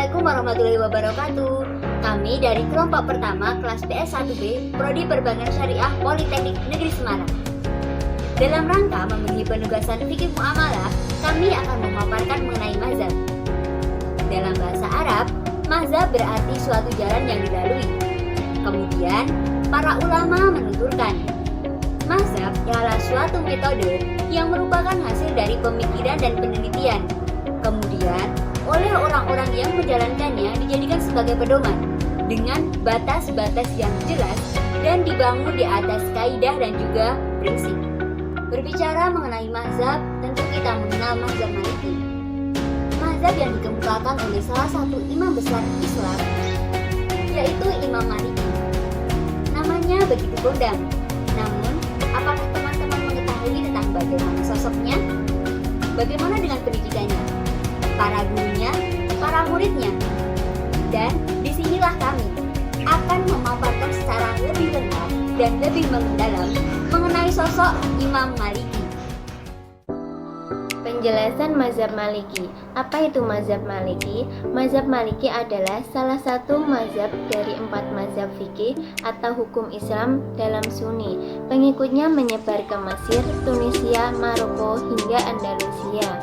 Assalamualaikum warahmatullahi wabarakatuh. Kami dari kelompok pertama kelas PS1B Prodi Perbankan Syariah Politeknik Negeri Semarang. Dalam rangka memenuhi penugasan fikih muamalah, kami akan memaparkan mengenai mazhab. Dalam bahasa Arab, mazhab berarti suatu jalan yang dilalui. Kemudian, para ulama menuturkan, mazhab ialah suatu metode yang merupakan hasil dari pemikiran dan penelitian. Kemudian, oleh orang-orang yang menjalankannya dijadikan sebagai pedoman dengan batas-batas yang jelas dan dibangun di atas kaidah dan juga prinsip. Berbicara mengenai mazhab, tentu kita mengenal mazhab Maliki. Mazhab yang dikemukakan oleh salah satu imam besar Islam, yaitu Imam Maliki. Namanya begitu kondang. Namun, apakah teman-teman mengetahui tentang bagaimana sosoknya? Bagaimana dengan pendidikannya? Para gurunya, para muridnya? Dan disinilah kami akan memaparkan secara lebih lengkap dan lebih mendalam mengenai sosok Imam Maliki. Penjelasan mazhab Maliki. Apa itu mazhab Maliki? Mazhab Maliki adalah salah satu mazhab dari 4 mazhab fikih atau hukum Islam dalam Sunni. Pengikutnya menyebar ke Mesir, Tunisia, Maroko, hingga Andalusia.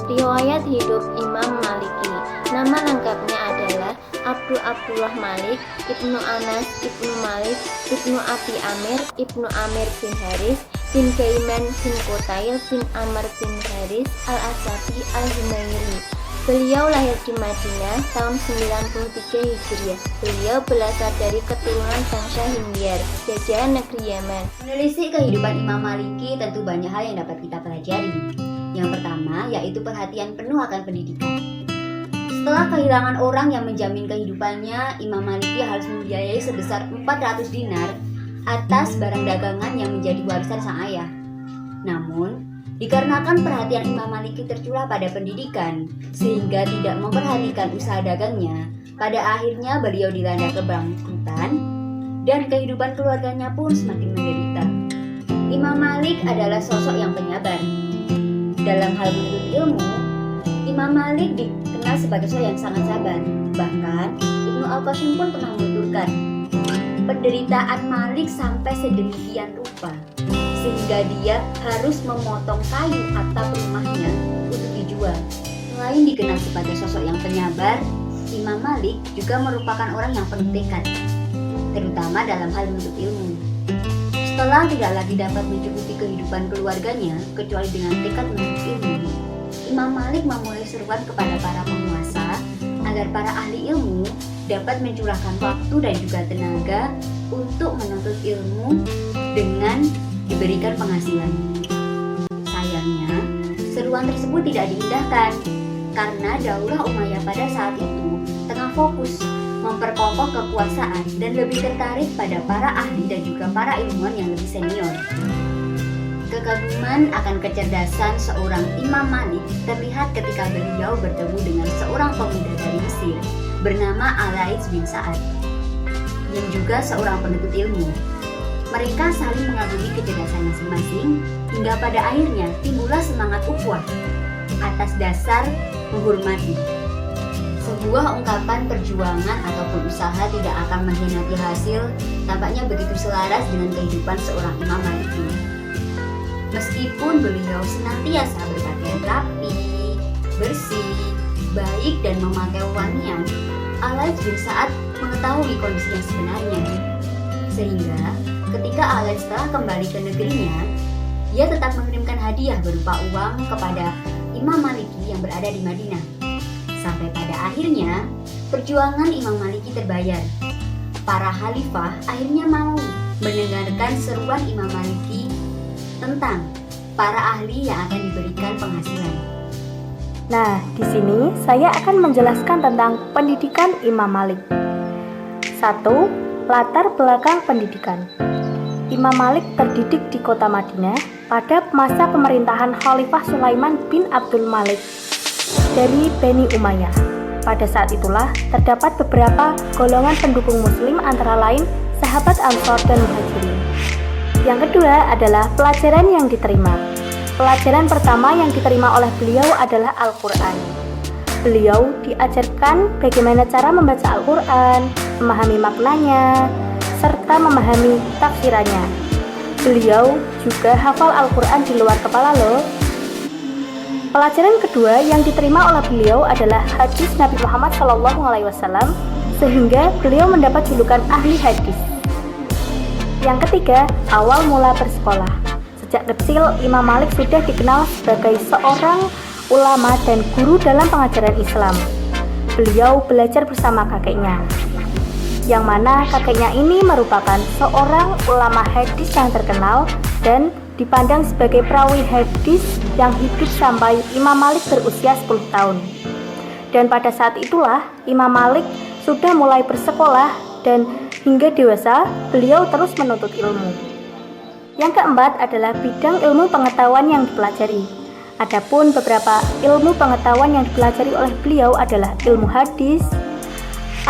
Riwayat hidup Imam Maliki. Nama lengkapnya adalah Abdullah Malik, Ibnu Anas, Ibnu Malik, Ibnu Abi Amir, Ibnu Amir bin Haris, bin Kaiman bin Qutail bin Amr bin Haris al-Asafi al-Humairi. Beliau lahir di Madinah tahun 93 Hijriah. Beliau berasal dari keturunan bangsa Himyar, jajahan negeri Yaman. Menelisik kehidupan Imam Maliki tentu banyak hal yang dapat kita pelajari. Yang pertama yaitu perhatian penuh akan pendidikan. Setelah kehilangan orang yang menjamin kehidupannya, Imam Maliki harus membiayai sebesar 400 dinar atas barang dagangan yang menjadi warisan sang ayah. Namun, dikarenakan perhatian Imam Maliki tercurah pada pendidikan, sehingga tidak memperhatikan usaha dagangnya, pada akhirnya beliau dilanda kebangkrutan dan kehidupan keluarganya pun semakin menderita. Imam Malik adalah sosok yang penyabar. Dalam hal menuntut ilmu, Imam Malik dikenal sebagai sosok yang sangat sabar. Bahkan, Ibnu Al-Qasim pun pernah menuturkan, penderitaan Malik sampai sedemikian rupa sehingga dia harus memotong kayu atap rumahnya untuk dijual. Selain dikenal sebagai sosok yang penyabar, Imam Malik juga merupakan orang yang penuh tekad, terutama dalam hal menuntut ilmu. Setelah tidak lagi dapat mencukupi kehidupan keluarganya kecuali dengan tekad menuntut ilmu, Imam Malik memulai seruan kepada para penguasa agar para ahli ilmu dapat mencurahkan waktu dan juga tenaga untuk menuntut ilmu dengan diberikan penghasilan. Sayangnya, seruan tersebut tidak diindahkan karena Daulah Umayyah pada saat itu tengah fokus memperkokoh kekuasaan dan lebih tertarik pada para ahli dan juga para ilmuwan yang lebih senior. Kekaguman akan kecerdasan seorang Imam Malik terlihat ketika beliau bertemu dengan seorang pemuda dari Mesir bernama Al-Laits bin Sa'ad yang juga seorang penuntut ilmu. Mereka saling mengagumi kecerdasan masing-masing hingga pada akhirnya timbullah semangat ukhuwah atas dasar menghormati. Sebuah ungkapan perjuangan ataupun usaha tidak akan mengkhianati hasil tampaknya begitu selaras dengan kehidupan seorang Imam Maliki. Meskipun beliau senantiasa berpakaian rapi, bersih, baik dan memakai wangian, Al-Laits bin Sa'ad mengetahui kondisi yang sebenarnya. Sehingga ketika Al-Laits telah kembali ke negerinya, ia tetap mengirimkan hadiah berupa uang kepada Imam Maliki yang berada di Madinah. Sampai pada akhirnya, perjuangan Imam Maliki terbayar. Para khalifah akhirnya mau mendengarkan seruan Imam Maliki tentang para ahli yang akan diberikan penghasilan. Nah, di sini saya akan menjelaskan tentang pendidikan Imam Malik. 1. Latar belakang pendidikan. Imam Malik terdidik di kota Madinah pada masa pemerintahan Khalifah Sulaiman bin Abdul Malik dari Bani Umayyah. Pada saat itulah terdapat beberapa golongan pendukung muslim antara lain sahabat Ansor dan Muhajirin. Yang kedua adalah pelajaran yang diterima. Pelajaran pertama yang diterima oleh beliau adalah Al-Quran. Beliau diajarkan bagaimana cara membaca Al-Quran, memahami maknanya, serta memahami tafsirannya. Beliau juga hafal Al-Quran di luar kepala loh. Pelajaran kedua yang diterima oleh beliau adalah hadis Nabi Muhammad SAW, sehingga beliau mendapat julukan ahli hadis. Yang ketiga, awal mula bersekolah. Sejak kecil, Imam Malik sudah dikenal sebagai seorang ulama dan guru dalam pengajaran Islam. Beliau belajar bersama kakeknya, yang mana kakeknya ini merupakan seorang ulama hadis yang terkenal dan dipandang sebagai perawi hadis yang hidup sampai Imam Malik berusia 10 tahun. Dan pada saat itulah Imam Malik sudah mulai bersekolah dan hingga dewasa beliau terus menuntut ilmu. Yang keempat adalah bidang ilmu pengetahuan yang dipelajari. Adapun beberapa ilmu pengetahuan yang dipelajari oleh beliau adalah ilmu hadis,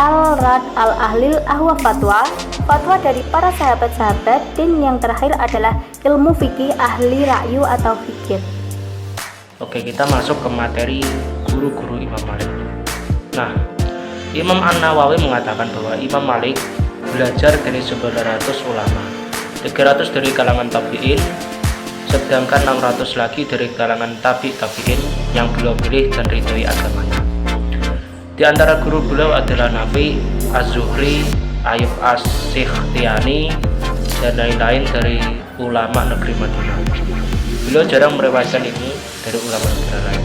al-rad al-ahlil ahwa fatwa dari para sahabat-sahabat, dan yang terakhir adalah ilmu fikih ahli ra'yu atau fikih. Oke, kita masuk ke materi guru-guru Imam Malik. Nah, Imam An-Nawawi mengatakan bahwa Imam Malik belajar dari 900 ulama, 300 dari kalangan tabi'in, sedangkan 600 lagi dari kalangan tabi'in yang beliau pilih dan ridhoi agamanya. Di antara guru beliau adalah Nafi, Az-Zuhri, Ayub As-Sikhtiyani, dan lain-lain dari ulama negeri Madinah. Beliau jarang meriwayatkan ilmu dari ulama negara lain.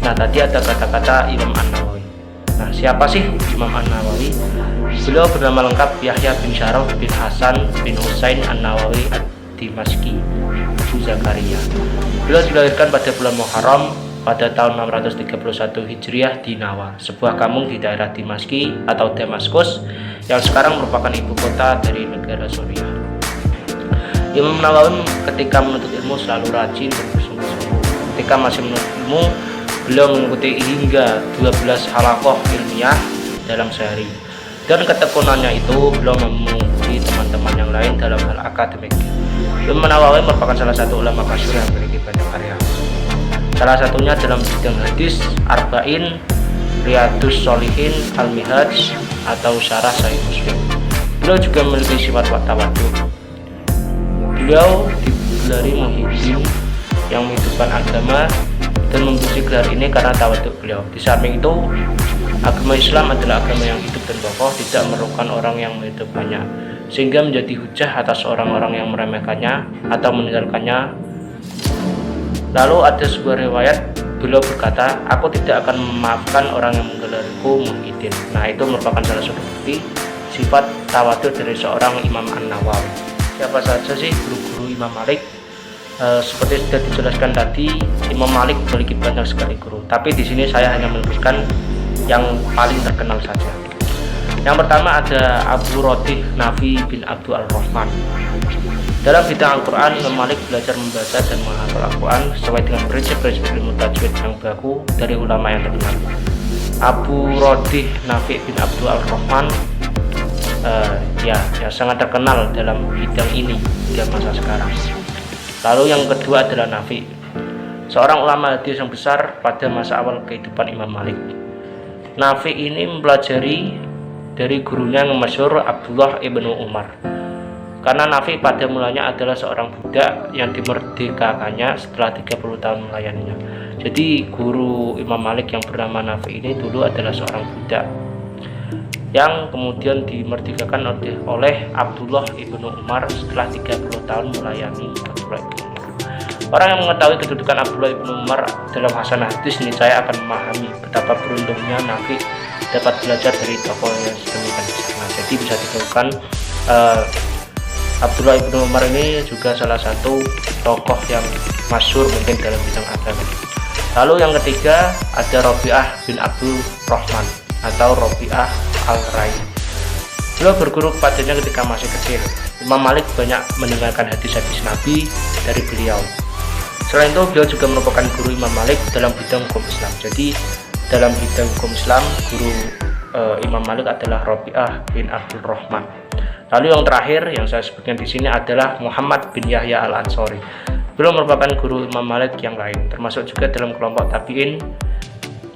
Nah, tadi ada kata-kata Imam An-Nawawi. Nah, siapa sih Imam An-Nawawi? Beliau bernama lengkap Yahya bin Syaraf bin Hasan bin Husain An-Nawawi Ad-Dimashqi Abu Zakaria. Beliau dilahirkan pada bulan Muharram pada tahun 631 Hijriah di Nawa, sebuah kampung di daerah Dimashqi atau Damaskus yang sekarang merupakan ibu kota dari negara Suriah. Imam Nawawi ketika menuntut ilmu selalu rajin dan bersungguh-sungguh. Ketika masih menuntut ilmu, beliau mengikuti hingga 12 halaqah ilmiah dalam sehari. Dan ketekunannya itu beliau memuji teman-teman yang lain dalam hal akademik. Imam Nawawi merupakan salah satu ulama masyhur yang memiliki banyak karya. Salah satunya dalam bidang hadis, Arba'in, Riyadus Sholihin, Al-Minhaj atau Syarah Sahih Muslim. Beliau juga memiliki sifat tawadhu. Beliau digelari Muhyiddin yang menghidupkan agama dan mempunyai gelar ini karena tawadhu beliau. Di samping itu, agama Islam adalah agama yang hidup dan kokoh, tidak memerlukan orang yang menghidupkannya, sehingga menjadi hujah atas orang-orang yang meremehkannya atau meninggalkannya. Lalu ada sebuah riwayat, beliau berkata, aku tidak akan memaafkan orang yang menggelariku Muhyiddin. Nah, itu merupakan salah satu bukti sifat tawadhu dari seorang Imam An-Nawawi. Siapa saja sih guru-guru Imam Malik? Seperti sudah dijelaskan tadi, Imam Malik memiliki banyak sekali guru. Tapi di sini saya hanya menyebutkan yang paling terkenal saja. Yang pertama ada Abu Rodih Nafi bin Abdul Al-Rahman. Dalam bidang Al-Quran, Imam Malik belajar membaca dan menghafal Al-Quran sesuai dengan prinsip-prinsip ilmu tajwid yang baku dari ulama yang terkenal. Abu Rodih Nafi bin Abdul Al-Rahman ya sangat terkenal dalam bidang ini di masa sekarang. Lalu yang kedua adalah Nafi, seorang ulama hadis yang besar pada masa awal kehidupan Imam Malik. Nafi ini mempelajari dari gurunya yang masyhur Abdullah ibnu Umar. Karena Nafi pada mulanya adalah seorang budak yang dimerdekakannya setelah 30 tahun melayaninya. Jadi guru Imam Malik yang bernama Nafi ini dulu adalah seorang budak yang kemudian dimerdekakan oleh Abdullah ibnu Umar setelah 30 tahun melayani Abdullah ibnu Umar. Orang yang mengetahui kedudukan Abdullah ibnu Umar dalam hasanah hadis ini, saya akan memahami betapa beruntungnya Nafi dapat belajar dari tokoh yang sedemikian besar. Nah, jadi bisa ditemukan Abdullah ibnu Umar ini juga salah satu tokoh yang masyhur mungkin dalam bidang agama. Lalu yang ketiga ada Rabi'ah bin Abdul Rahman atau Rabi'ah Al-Rai. Beliau berguru kepadanya ketika masih kecil. Imam Malik banyak mendengarkan hadis-hadis Nabi dari beliau. Selain itu, beliau juga merupakan guru Imam Malik dalam bidang hukum Islam. Jadi dalam bidang hukum Islam, guru Imam Malik adalah Rabi'ah bin Abdul Rahman. Lalu yang terakhir yang saya sebutkan di sini adalah Muhammad bin Yahya Al-Ansori. Beliau merupakan guru Imam Malik yang lain, termasuk juga dalam kelompok tabi'in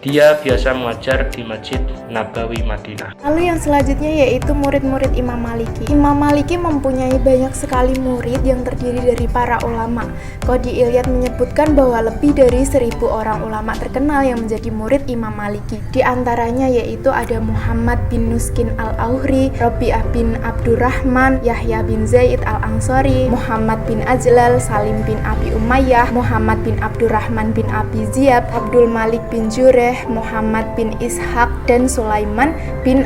Dia biasa mengajar di Masjid Nabawi Madinah. Lalu yang selanjutnya yaitu murid-murid Imam Maliki. Imam Maliki mempunyai banyak sekali murid yang terdiri dari para ulama. Qadhi Iyad menyebutkan bahwa lebih dari 1000 orang ulama terkenal yang menjadi murid Imam Maliki. Di antaranya yaitu ada Muhammad bin Nuskin al-Auhri, Rabi'ah bin Abdurrahman, Yahya bin Zaid al-Ansari, Muhammad bin Ajlal, Salim bin Abi Umayyah, Muhammad bin Abdurrahman bin Abi Ziyad, Abdul Malik bin Jureh, Muhammad bin Ishaq, dan Sulaiman bin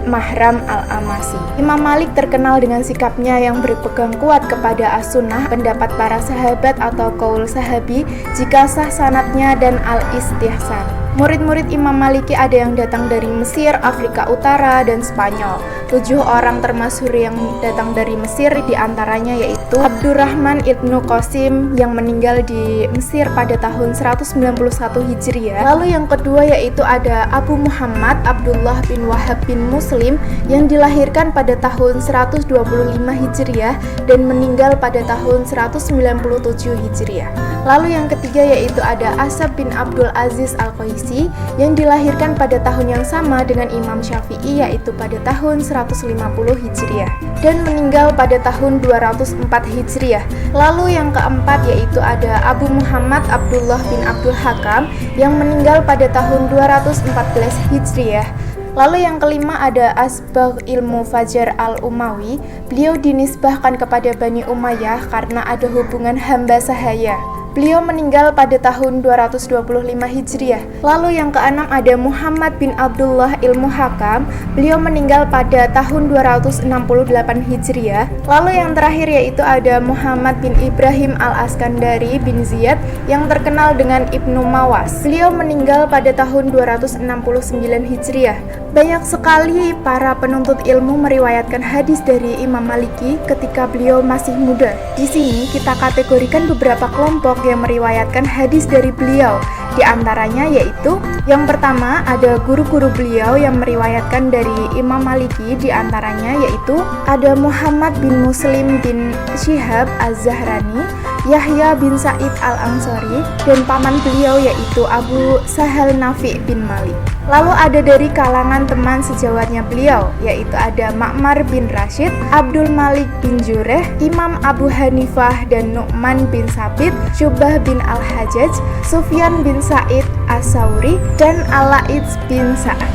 Mahram al-Amasi. Imam Malik terkenal dengan sikapnya yang berpegang kuat kepada as-sunnah, pendapat para sahabat atau qaul sahabi jika sah sanadnya, dan al-istihsan. Murid-murid Imam Maliki ada yang datang dari Mesir, Afrika Utara, dan Spanyol. 7 orang termasyhur yang datang dari Mesir diantaranya yaitu Abdurrahman ibnu Qasim yang meninggal di Mesir pada tahun 191 Hijriah. Lalu yang kedua yaitu ada Abu Muhammad Abdullah bin Wahab bin Muslim yang dilahirkan pada tahun 125 Hijriah dan meninggal pada tahun 197 Hijriah. Lalu yang ketiga yaitu ada Asab bin Abdul Aziz Al-Qaisi yang dilahirkan pada tahun yang sama dengan Imam Syafi'i yaitu pada tahun 150 Hijriah dan meninggal pada tahun 204 Hijriah. Lalu yang keempat yaitu ada Abu Muhammad Abdullah bin Abdul Hakam yang meninggal pada tahun 214 Hijriah. Lalu yang kelima ada Asbagh Ilmu Fajar al-Umawi. Beliau dinisbahkan kepada Bani Umayyah karena ada hubungan hamba sahaya. Beliau meninggal pada tahun 225 Hijriah. Lalu yang keenam ada Muhammad bin Abdullah Ilmu Hakam. Beliau meninggal pada tahun 268 Hijriah. Lalu yang terakhir yaitu ada Muhammad bin Ibrahim al-Askandari bin Ziyad yang terkenal dengan Ibnu Mawas. Beliau meninggal pada tahun 269 Hijriah. Banyak sekali para penuntut ilmu meriwayatkan hadis dari Imam Maliki ketika beliau masih muda. Di sini kita kategorikan beberapa kelompok yang meriwayatkan hadis dari beliau. Di antaranya yaitu yang pertama ada guru-guru beliau yang meriwayatkan dari Imam Maliki. Di antaranya yaitu ada Muhammad bin Muslim bin Syihab Az-Zahrani, Yahya bin Sa'id al-Ansari, dan paman beliau yaitu Abu Sahal Nafi' bin Malik. Lalu ada dari kalangan teman sejawatnya beliau, yaitu ada Ma'mar bin Rashid, Abdul Malik bin Jureh, Imam Abu Hanifah dan Nu'man bin Sabit, Syubah bin Al-Hajjaj, Sufyan bin Sa'id As-Sauri, dan Al-Laits bin Sa'ad.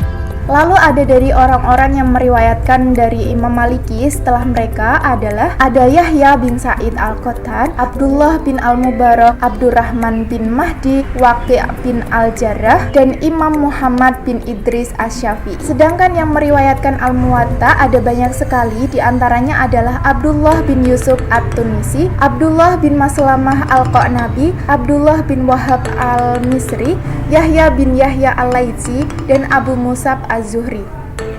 Lalu ada dari orang-orang yang meriwayatkan dari Imam Maliki setelah mereka adalah ada Yahya bin Sa'id Al-Qattan, Abdullah bin Al-Mubarak, Abdurrahman bin Mahdi, Waqi' bin Al-Jarrah, dan Imam Muhammad bin Idris Asy-Syafi'i. Sedangkan yang meriwayatkan Al-Muwatta ada banyak sekali, diantaranya adalah Abdullah bin Yusuf At-Tunisi, Abdullah bin Maslamah Al-Qanabi, Abdullah bin Wahab Al-Misri, Yahya bin Yahya Al-Laitsi, dan Abu Musab Az-Zuhri.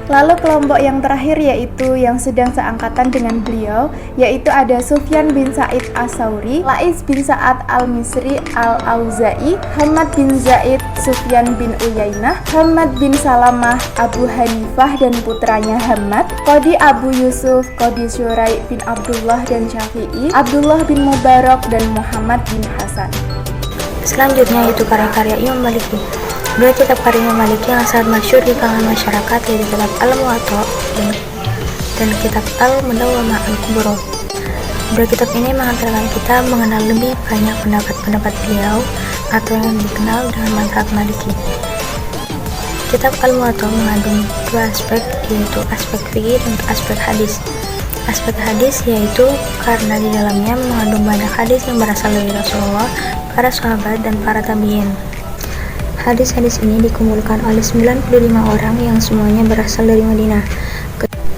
Lalu kelompok yang terakhir yaitu yang sedang seangkatan dengan beliau, yaitu ada Sufyan bin Sa'id As-Sauri, Laits bin Sa'ad Al-Misri Al-Auza'i, Hamad bin Zaid, Sufyan bin Uyainah, Hamad bin Salamah, Abu Hanifah dan putranya Hamad, Qadhi Abu Yusuf, Qadhi Syurai bin Abdullah dan Syafi'i, Abdullah bin Mubarak, dan Muhammad bin Hasan. Selanjutnya itu karya-karya Imam Maliki. Dua kitab karya Imam Maliki yang sangat masyhur di kalangan masyarakat yaitu kitab Al-Muwatta dan kitab Al-Mudawwamah Al-Kubra. Dua kitab ini mengantarkan kita mengenal lebih banyak pendapat-pendapat beliau atau yang dikenal dengan mazhab Maliki. Kitab Al-Muwatta mengandung dua aspek, yaitu aspek fikih dan aspek hadis. Aspek hadis yaitu karena di dalamnya mengandung banyak hadis yang berasal dari Rasulullah, para sahabat, dan para tabi'in. Hadis-hadis ini dikumpulkan oleh 95 orang yang semuanya berasal dari Madinah,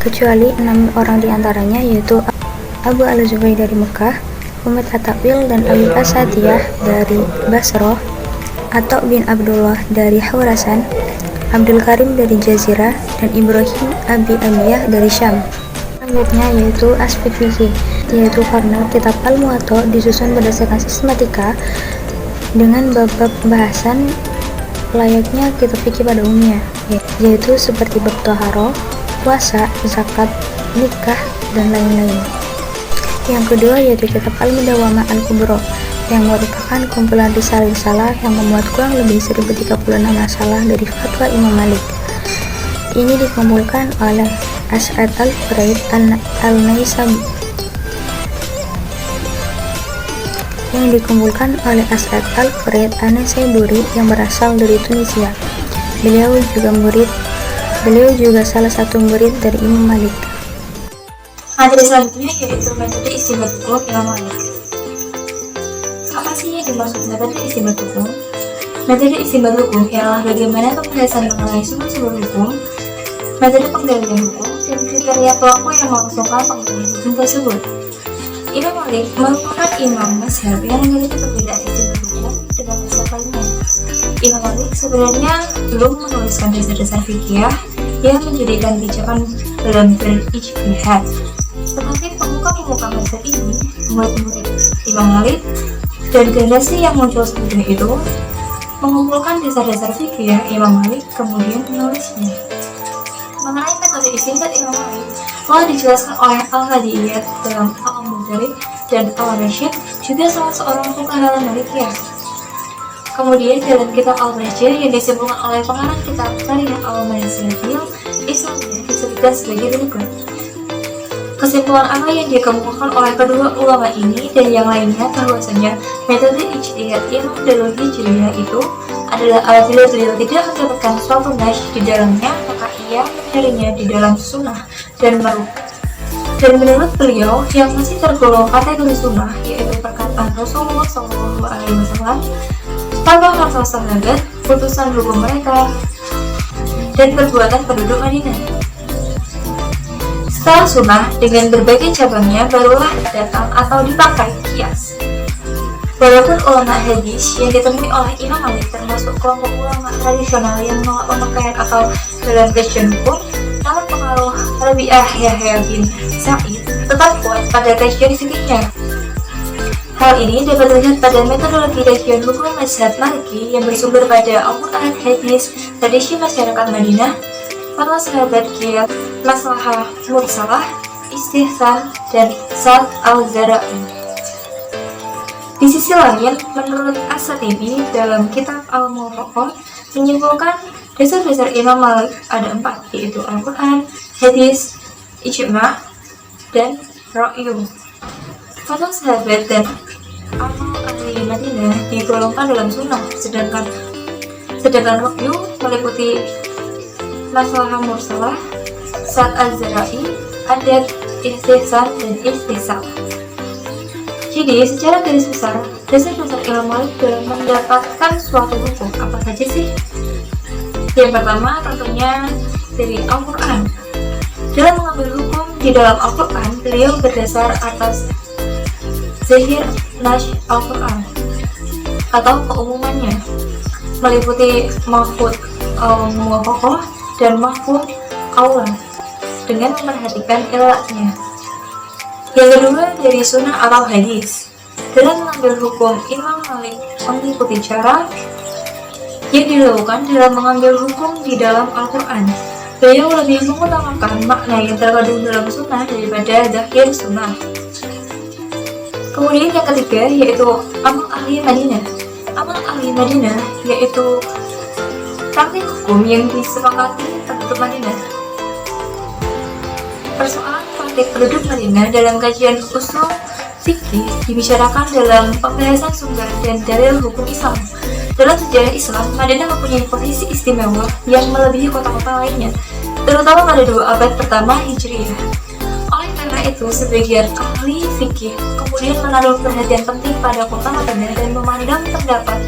kecuali 6 orang diantaranya yaitu Abu Al-Zubayr dari Mekah, Umayyah At-Tawil dan Abi Asatiyah dari Basrah, Atha bin Abdullah dari Khurasan, Abdul Karim dari Jazirah, dan Ibrahim Abi Amiyah dari Syam. Selanjutnya yaitu aspek fikih, yaitu karena kitab Al-Muwatta disusun berdasarkan sistematika dengan bab-bab bahasan layaknya kitab fikih pada umumnya, yaitu seperti bab thaharah, puasa, zakat, nikah, dan lain-lain. Yang kedua yaitu kitab Al-Mudawwamah Al-Kubra. yang merupakan kumpulan risalah-risalah yang memuat kurang lebih 1036 masalah dari fatwa Imam Malik. Ini dikumpulkan oleh As'ad al-Furaid al-Naisabi yang berasal dari Tunisia. Beliau juga salah satu murid dari Imam Malik. Materi selanjutnya yaitu metode istinbat hukum Imam Malik. Apa sih yang dimaksud metode istinbat hukum? Metode istinbat hukum ialah bagaimana pembahasan mengenai sumber-sumber hukum, metode penggalian hukum, dan kriteria pelaku yang melangsungkan penggalian hukum tersebut. Imam Malik merupakan imam mazhab yang memiliki perbedaan istinbat hukum dengan mazhab lainnya. Imam Malik sebenarnya belum menuliskan dasar-dasar fikih yang menjadikan pijakan dalam berijtihad. Tetapi pemuka-pemuka mazhab ini, murid-murid Imam Malik dan generasi yang muncul sesudah itu, mengumpulkan dasar-dasar fikih Imam Malik kemudian menulisnya. Mengenai metode istinbat Imam Malik telah dijelaskan oleh Al-Hadiyat dalam Al-Mudharib dan Al-Rashid, juga salah seorang fuqaha Malikiyah. Kemudian dalam kitab Al-Rashid yang disebutkan oleh pengarang kitab Syariah Al-Mansiyah Islamiyah disebutkan sebagai berikut. Kesimpulan apa yang dikemukakan oleh kedua ulama ini dan yang lainnya bahwasanya metode ijtihad Imam Darul Hijriyah itu adalah apabila beliau tidak mendapatkan suatu nas di dalamnya, maka ia mencarinya di dalam sunnah dan menurut beliau yang masih tergolong kategori sunnah yaitu perkataan Rasulullah SAW, fatwa sahabat, putusan hukum mereka, dan perbuatan penduduk Madinah. Setelah sunnah dengan berbagai cabangnya barulah datang atau dipakai kias. Walaupun ulama hadis yang ditemui oleh Imam Malik termasuk kelompok ulama tradisional yang menolak pemakaian atau dalam kajian hukum, namun pengaruh Rabi'ah Yahya bin Sa'id tetap kuat pada kajian fikihnya. Hal ini dapat dilihat pada metodologi kajian hukum mazhab Maliki yang bersumber pada Al-Quran, hadis, tradisi masyarakat Madinah, fatwa sahabat qiyas, maslahah mursalah, istihsan, dan Sa'd al-Zara'i. Di sisi lain, menurut As-Satibi dalam kitab Al-Muwaffaqah menyimpulkan dasar-dasar Imam Malik ada 4, yaitu Al-Quran, hadis, ijma', dan ra'yu. Fatwa sahabat dan amal ahli Madinah digolongkan dalam sunnah, sedangkan ra'yu meliputi maslahah mursalah, Sa'd al-Zara'i, adat, istihsan, dan istihsal. Jadi, secara garis besar, dasar-dasar Imam Malik dalam mendapatkan suatu hukum apa saja sih? Yang pertama tentunya dari Al-Quran. Dalam mengambil hukum di dalam Al-Quran, beliau berdasar atas zahir nas Al-Quran atau keumumannya, meliputi mahfud al-muwaffaqah dan mahfud awal dengan memperhatikan ilatnya. Yang kedua dari sunnah atau hadis. Dalam mengambil hukum, Imam Malik mengikuti cara yang dilakukan dalam mengambil hukum di dalam Al-Quran. Beliau lebih mengutamakan makna yang terkandung dalam sunnah daripada zahir sunnah. Kemudian yang ketiga yaitu amal ahli Madinah. Amal ahli Madinah yaitu praktik hukum yang disepakati penduduk Madinah. Persoalan praktik penduduk Madinah dalam kajian usul fikih dibicarakan dalam pembahasan sumber dan dalil hukum Islam. Dalam sejarah Islam, Madinah mempunyai posisi istimewa yang melebihi kota-kota lainnya, terutama pada 2 abad pertama Hijriyah. Oleh karena itu, sebagian ahli fikih kemudian menaruh perhatian penting pada kota Madinah dan memandang pendapat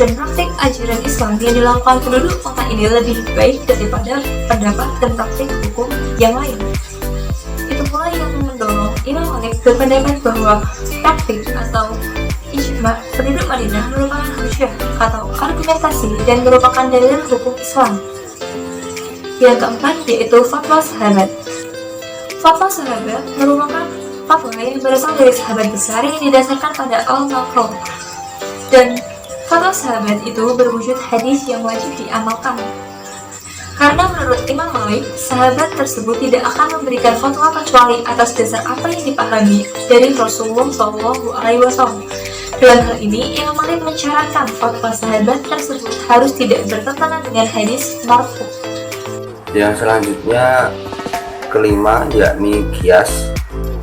dan praktik ajaran Islam yang dilakukan penduduk kota ini lebih baik daripada pendapat dan praktik hukum yang lain. Itu pula yang mendorong Imam Malik berpendapat bahwa praktik atau ijma' penduduk Madinah merupakan hujjah atau argumentasi dan merupakan dalil hukum Islam. Yang keempat yaitu fatwa sahabat. Fatwa sahabat merupakan fatwa yang berasal dari sahabat besar yang didasarkan pada al-maqam, dan fatwa sahabat itu berwujud hadis yang wajib diamalkan. Karena menurut Imam Malik, sahabat tersebut tidak akan memberikan fatwa kecuali atas dasar apa yang dipahami dari Rasulullah SAW. Dalam hal ini, Imam Malik mensyaratkan fatwa sahabat tersebut harus tidak bertentangan dengan hadis marfu. Yang selanjutnya kelima yakni qiyas.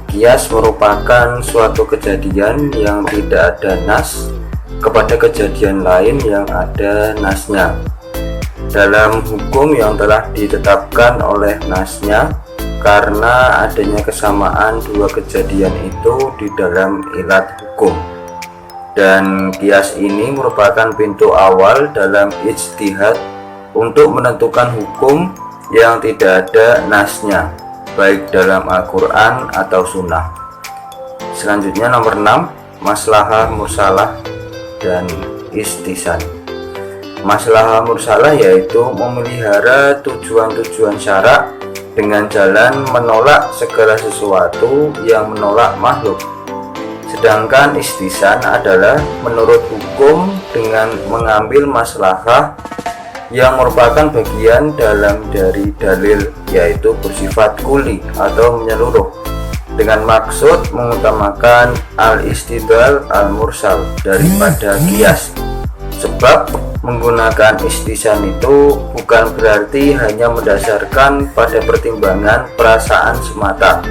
Qiyas merupakan suatu kejadian yang tidak ada nas kepada kejadian lain yang ada nasnya dalam hukum yang telah ditetapkan oleh nasnya karena adanya kesamaan dua kejadian itu di dalam ilat hukum. Dan qiyas ini merupakan pintu awal dalam ijtihad untuk menentukan hukum yang tidak ada nasnya, baik dalam Al-Quran atau Sunnah. Selanjutnya nomor 6, maslahah mursalah dan istihsan. Maslahah mursalah yaitu memelihara tujuan-tujuan syarak dengan jalan menolak segala sesuatu yang menolak makhluk. Sedangkan istihsan adalah menurut hukum dengan mengambil maslahah yang merupakan bagian dalam dari dalil, yaitu bersifat kuli atau menyeluruh, dengan maksud mengutamakan al-istidlal al-mursal daripada qiyas. Sebab menggunakan istihsan itu bukan berarti hanya mendasarkan pada pertimbangan perasaan semata,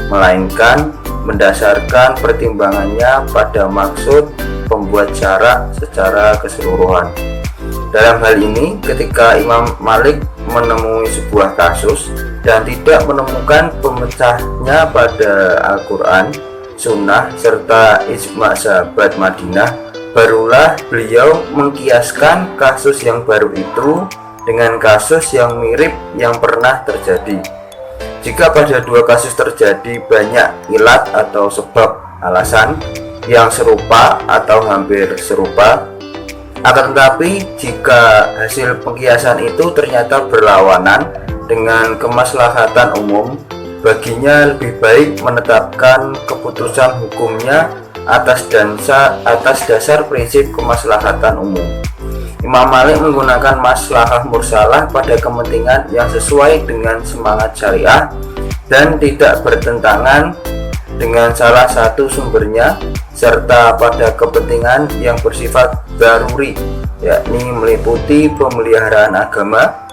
melainkan mendasarkan pertimbangannya pada maksud pembuat syarak secara keseluruhan. Dalam hal ini, ketika Imam Malik menemui sebuah kasus dan tidak menemukan pemecahnya pada Al-Quran, Sunnah, serta ijma' sahabat Madinah, barulah beliau mengkiaskan kasus yang baru itu dengan kasus yang mirip yang pernah terjadi. Jika pada dua kasus terjadi banyak ilat atau sebab alasan yang serupa atau hampir serupa, akan tetapi jika hasil pengkiasan itu ternyata berlawanan dengan kemaslahatan umum, baginya lebih baik menetapkan keputusan hukumnya atas dasar prinsip kemaslahatan umum. Imam Malik menggunakan maslahah mursalah pada kepentingan yang sesuai dengan semangat syariah dan tidak bertentangan dengan salah satu sumbernya, serta pada kepentingan yang bersifat daruri, yakni meliputi pemeliharaan agama,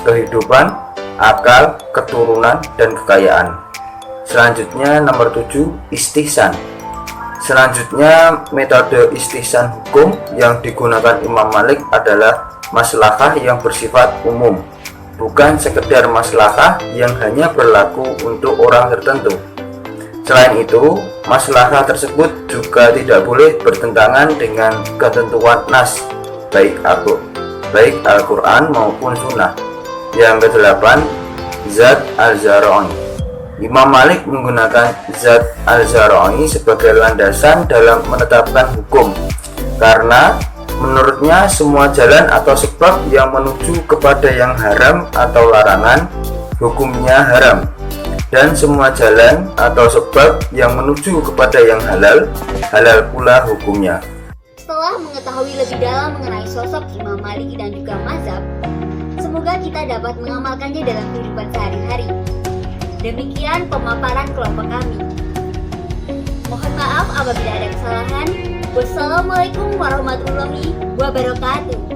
kehidupan, akal, keturunan, dan kekayaan. Selanjutnya nomor 7, istihsan. Selanjutnya metode istihsan hukum yang digunakan Imam Malik adalah maslahah yang bersifat umum, bukan sekedar maslahah yang hanya berlaku untuk orang tertentu. Selain itu, maslahah tersebut juga tidak boleh bertentangan dengan ketentuan nas, baik Al-Quran maupun Sunnah. Yang ke-8, Zat al-Zara'i. Imam Malik menggunakan Zat al-Zara'i sebagai landasan dalam menetapkan hukum, karena menurutnya semua jalan atau sebab yang menuju kepada yang haram atau larangan, hukumnya haram. Dan semua jalan atau sebab yang menuju kepada yang halal, halal pula hukumnya. Setelah mengetahui lebih dalam mengenai sosok Imam Malik dan juga mazhab, semoga kita dapat mengamalkannya dalam kehidupan sehari-hari. Demikian pemaparan kelompok kami. Mohon maaf apabila ada kesalahan. Wassalamualaikum warahmatullahi wabarakatuh.